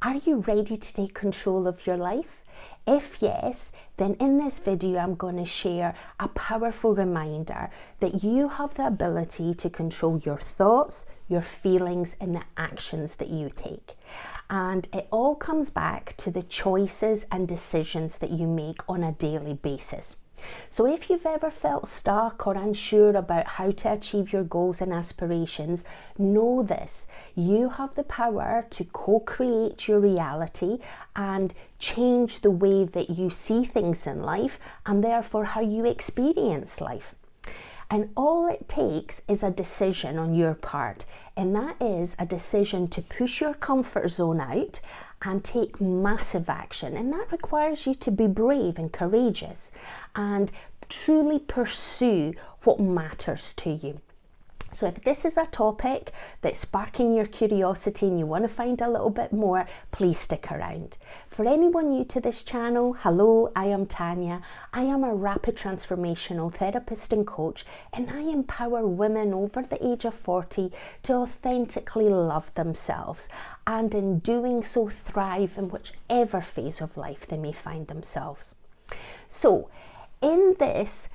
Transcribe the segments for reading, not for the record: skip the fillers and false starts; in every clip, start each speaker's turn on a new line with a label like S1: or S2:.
S1: Are you ready to take control of your life? If yes, then in this video I'm going to share a powerful reminder that you have the ability to control your thoughts, your feelings, and the actions that you take. And it all comes back to the choices and decisions that you make on a daily basis. So if you've ever felt stuck or unsure about how to achieve your goals and aspirations, know this: you have the power to co-create your reality and change the way that you see things in life and therefore how you experience life. And all it takes is a decision on your part, and that is a decision to push your comfort zone out and take massive action. And that requires you to be brave and courageous and truly pursue what matters to you. So if this is a topic that's sparking your curiosity and you want to find a little bit more, please stick around. For anyone new to this channel, hello, I am Tanya. I am a rapid transformational therapist and coach, and I empower women over the age of 40 to authentically love themselves, and in doing so thrive in whichever phase of life they may find themselves. So in this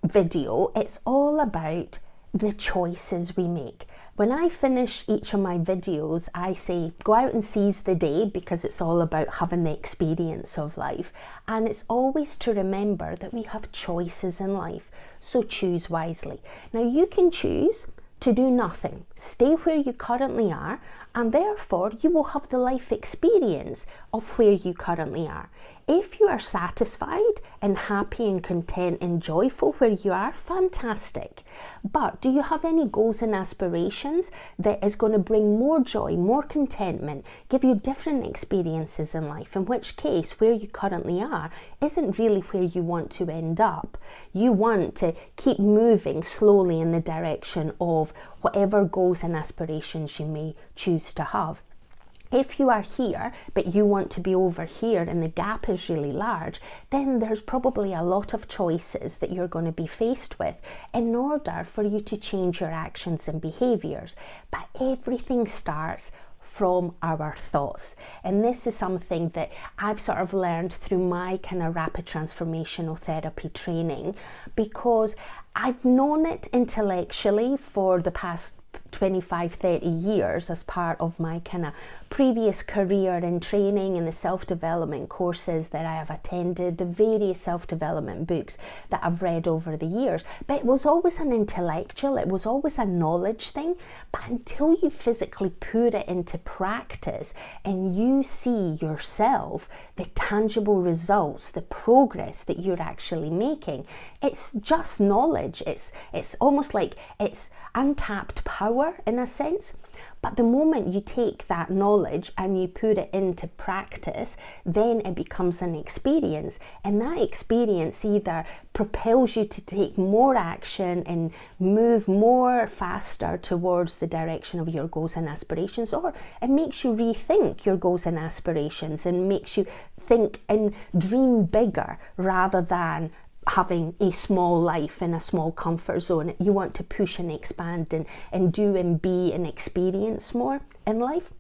S1: video, it's all about the choices we make. When I finish each of my videos, I say go out and seize the day, because it's all about having the experience of life. And it's always to remember that we have choices in life, so choose wisely. Now you can choose to do nothing, stay where you currently are, and therefore you will have the life experience of where you currently are. If you are satisfied and happy and content and joyful where you are, fantastic. But do you have any goals and aspirations that is going to bring more joy, more contentment, give you different experiences in life, in which case where you currently are isn't really where you want to end up. You want to keep moving slowly in the direction of whatever goals and aspirations you may choose to have. If you are here, but you want to be over here and the gap is really large, then there's probably a lot of choices that you're going to be faced with in order for you to change your actions and behaviors. But everything starts from our thoughts. And this is something that I've sort of learned through my kind of rapid transformational therapy training, because I've known it intellectually for the past 25-30 years as part of my kind of previous career in training and the self-development courses that I have attended, the various self-development books that I've read over the years. But it was always an intellectual, it was always a knowledge thing. But until you physically put it into practice and you see yourself, the tangible results, the progress that you're actually making, it's just knowledge. It's almost like it's untapped power in a sense. But the moment you take that knowledge and you put it into practice, then it becomes an experience. And that experience either propels you to take more action and move more faster towards the direction of your goals and aspirations, or it makes you rethink your goals and aspirations and makes you think and dream bigger rather than having a small life in a small comfort zone. You want to push and expand and do and be and experience more in life.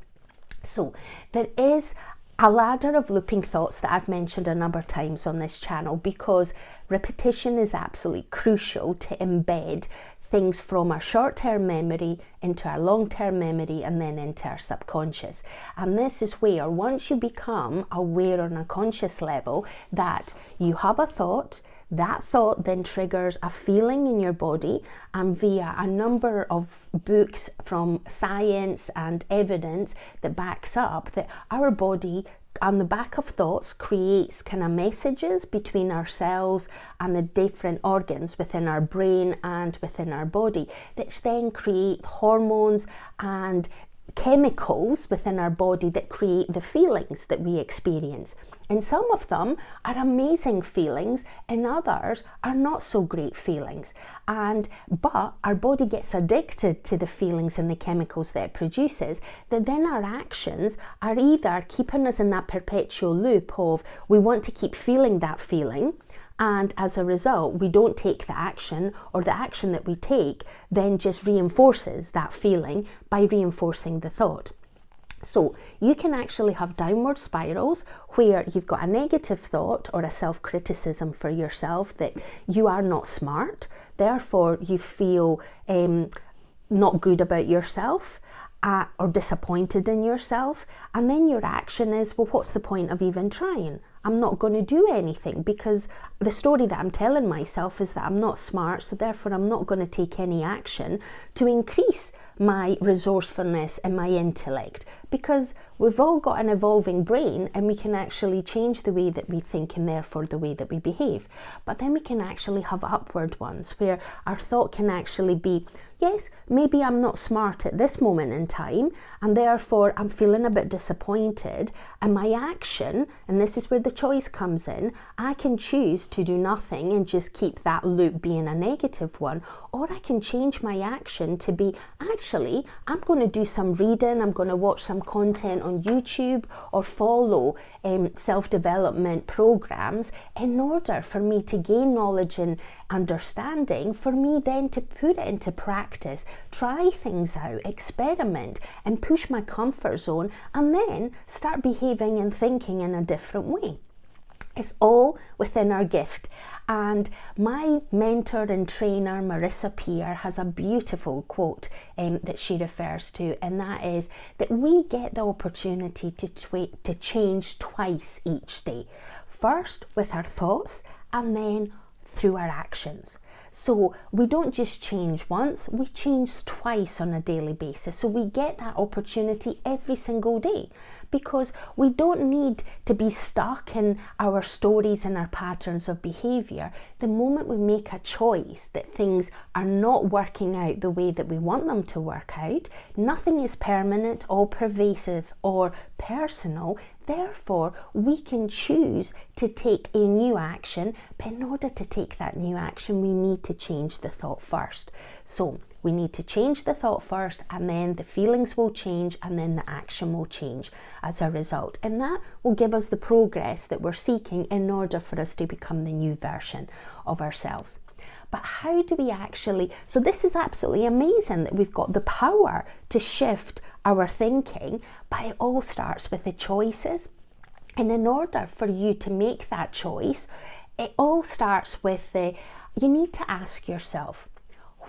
S1: So there is a ladder of looping thoughts that I've mentioned a number of times on this channel, because repetition is absolutely crucial to embed things from our short-term memory into our long-term memory and then into our subconscious. And this is where, once you become aware on a conscious level that you have a thought, that thought then triggers a feeling in your body, and via a number of books from science and evidence that backs up that our body on the back of thoughts creates kind of messages between ourselves and the different organs within our brain and within our body, which then create hormones and chemicals within our body that create the feelings that we experience. And some of them are amazing feelings and others are not so great feelings. But our body gets addicted to the feelings and the chemicals that it produces, that then our actions are either keeping us in that perpetual loop of we want to keep feeling that feeling, and as a result we don't take the action, or the action that we take then just reinforces that feeling by reinforcing the thought. So you can actually have downward spirals where you've got a negative thought or a self-criticism for yourself that you are not smart, therefore you feel not good about yourself, or disappointed in yourself, and then your action is, well, what's the point of even trying? I'm not going to do anything, because the story that I'm telling myself is that I'm not smart, so therefore I'm not going to take any action to increase my resourcefulness and my intellect, because we've all got an evolving brain and we can actually change the way that we think and therefore the way that we behave. But then we can actually have upward ones where our thought can actually be, yes, maybe I'm not smart at this moment in time and therefore I'm feeling a bit disappointed, and my action, and this is where the choice comes in, I can choose to do nothing and just keep that loop being a negative one, or I can change my action to be, actually, I'm going to do some reading, I'm going to watch some content on YouTube or follow self-development programs in order for me to gain knowledge and understanding, for me then to put it into practice, try things out, experiment and push my comfort zone, and then start behaving and thinking in a different way. It's all within our gift. And my mentor and trainer, Marissa Peer, has a beautiful quote that she refers to, and that is that we get the opportunity to change twice each day. First with our thoughts, and then through our actions. So we don't just change once, we change twice on a daily basis. So we get that opportunity every single day, because we don't need to be stuck in our stories and our patterns of behaviour. The moment we make a choice that things are not working out the way that we want them to work out, nothing is permanent or pervasive or personal. Therefore, we can choose to take a new action, but in order to take that new action, we need to change the thought first. So we need to change the thought first, and then the feelings will change, and then the action will change as a result. And that will give us the progress that we're seeking in order for us to become the new version of ourselves. But how do we actually, so this is absolutely amazing that we've got the power to shift our thinking, but it all starts with the choices. And in order for you to make that choice, it all starts with you need to ask yourself,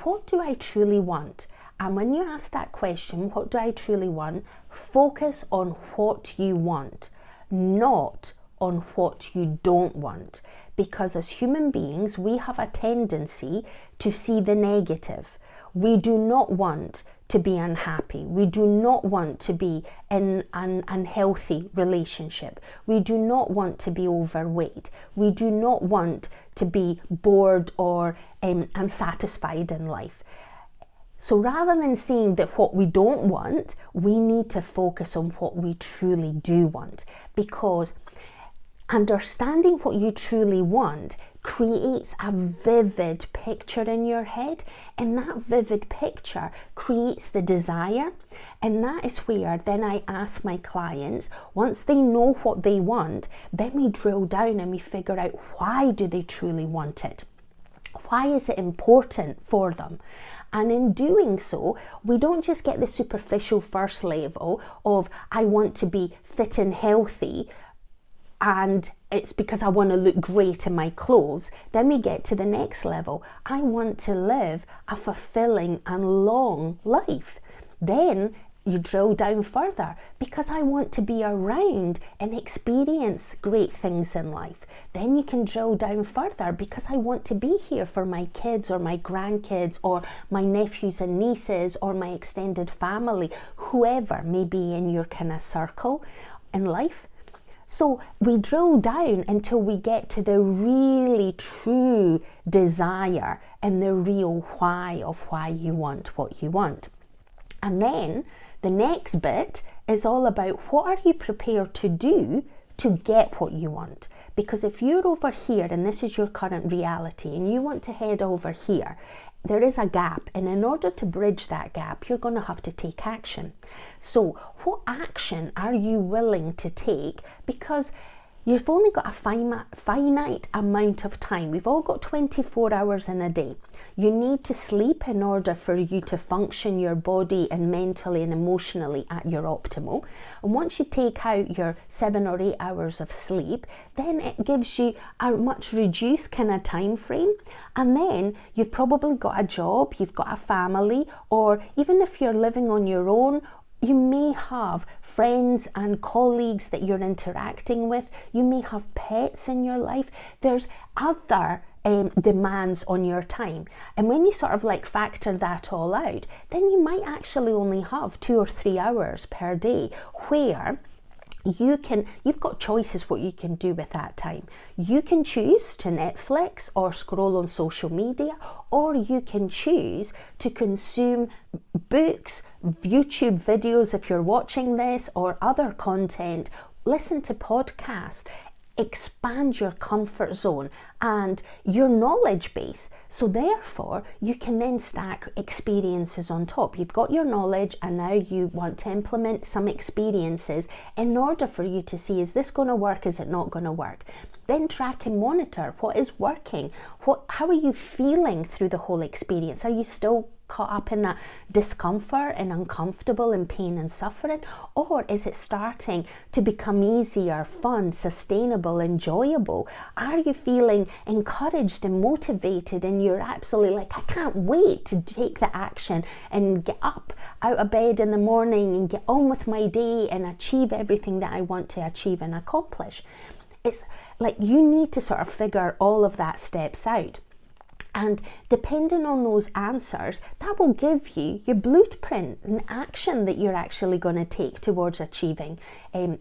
S1: what do I truly want? And when you ask that question, what do I truly want? Focus on what you want, not on what you don't want. Because as human beings, we have a tendency to see the negative. We do not want to be unhappy. We do not want to be in an unhealthy relationship. We do not want to be overweight. We do not want to be bored or unsatisfied in life. So rather than seeing that what we don't want, we need to focus on what we truly do want, because understanding what you truly want creates a vivid picture in your head, and that vivid picture creates the desire. And that is where then I ask my clients, once they know what they want, then we drill down and we figure out, why do they truly want it? Why is it important for them? And in doing so, we don't just get the superficial first level of, I want to be fit and healthy, and it's because I want to look great in my clothes. Then we get to the next level. I want to live a fulfilling and long life. Then you drill down further, because I want to be around and experience great things in life. Then you can drill down further, because I want to be here for my kids or my grandkids or my nephews and nieces or my extended family, whoever may be in your kind of circle in life. So we drill down until we get to the really true desire and the real why of why you want what you want. And then the next bit is all about, what are you prepared to do to get what you want? Because if you're over here and this is your current reality and you want to head over here, there is a gap, and in order to bridge that gap, you're going to have to take action. So what action are you willing to take? Because You've only got a finite amount of time. We've all got 24 hours in a day. You need to sleep in order for you to function your body and mentally and emotionally at your optimal. And once you take out your 7 or 8 hours of sleep, then it gives you a much reduced kind of time frame. And then you've probably got a job, you've got a family, or even if you're living on your own, you may have friends and colleagues that you're interacting with. You may have pets in your life. There's other demands on your time. And when you sort of like factor that all out, then you might actually only have 2 or 3 hours per day where you've got choices what you can do with that time. You can choose to Netflix or scroll on social media, or you can choose to consume books, YouTube videos if you're watching this, or other content, listen to podcasts. Expand your comfort zone and your knowledge base. So therefore, you can then stack experiences on top. You've got your knowledge and now you want to implement some experiences in order for you to see, is this going to work? Is it not going to work? Then track and monitor what is working. How are you feeling through the whole experience? Are you still caught up in that discomfort and uncomfortable and pain and suffering? Or is it starting to become easier, fun, sustainable, enjoyable? Are you feeling encouraged and motivated and you're absolutely like, I can't wait to take the action and get up out of bed in the morning and get on with my day and achieve everything that I want to achieve and accomplish? It's like you need to sort of figure all of that steps out. And depending on those answers, that will give you your blueprint and action that you're actually going to take towards achieving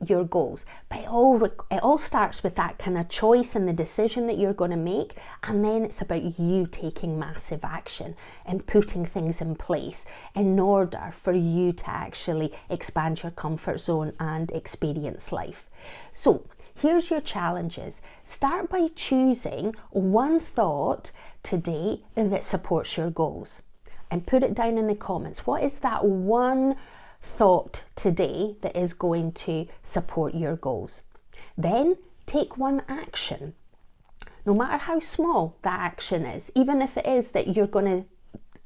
S1: your goals. But it all starts with that kind of choice and the decision that you're going to make. And then it's about you taking massive action and putting things in place in order for you to actually expand your comfort zone and experience life. So here's your challenges. Start by choosing one thought today that supports your goals and put it down in the comments. What is that one thought today that is going to support your goals? Then take one action, no matter how small that action is, even if it is that you're going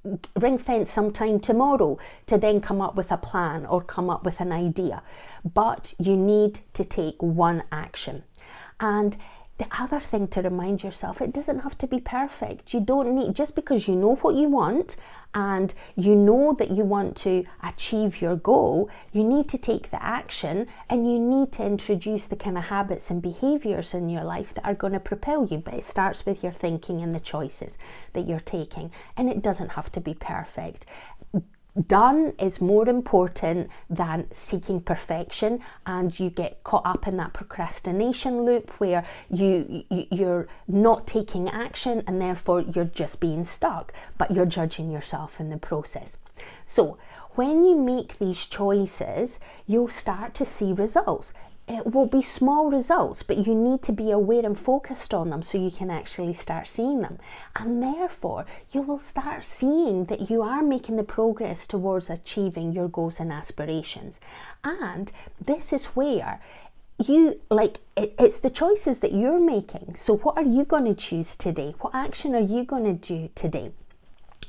S1: to ring fence sometime tomorrow to then come up with a plan or come up with an idea. But you need to take one action. And the other thing to remind yourself, it doesn't have to be perfect. You don't need, just because you know what you want and you know that you want to achieve your goal, you need to take the action and you need to introduce the kind of habits and behaviors in your life that are going to propel you. But it starts with your thinking and the choices that you're taking. And it doesn't have to be perfect. Done is more important than seeking perfection, and you get caught up in that procrastination loop where you're not taking action and therefore you're just being stuck, but you're judging yourself in the process. So when you make these choices, you'll start to see results. It will be small results, but you need to be aware and focused on them so you can actually start seeing them. And therefore, you will start seeing that you are making the progress towards achieving your goals and aspirations. And this is where it's the choices that you're making. So what are you going to choose today? What action are you going to do today?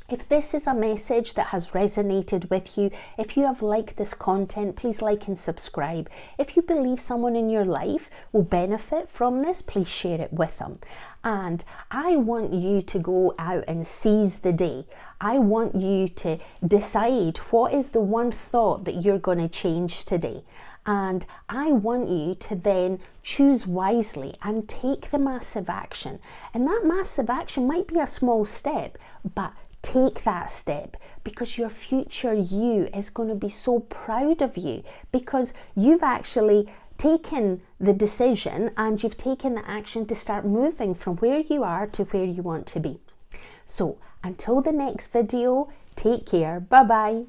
S1: If this is a message that has resonated with you, if you have liked this content, please like and subscribe. If you believe someone in your life will benefit from this, please share it with them. And I want you to go out and seize the day. I want you to decide what is the one thought that you're going to change today. And I want you to then choose wisely and take the massive action. And that massive action might be a small step, but take that step, because your future you is going to be so proud of you, because you've actually taken the decision and you've taken the action to start moving from where you are to where you want to be. So until the next video, take care. Bye bye.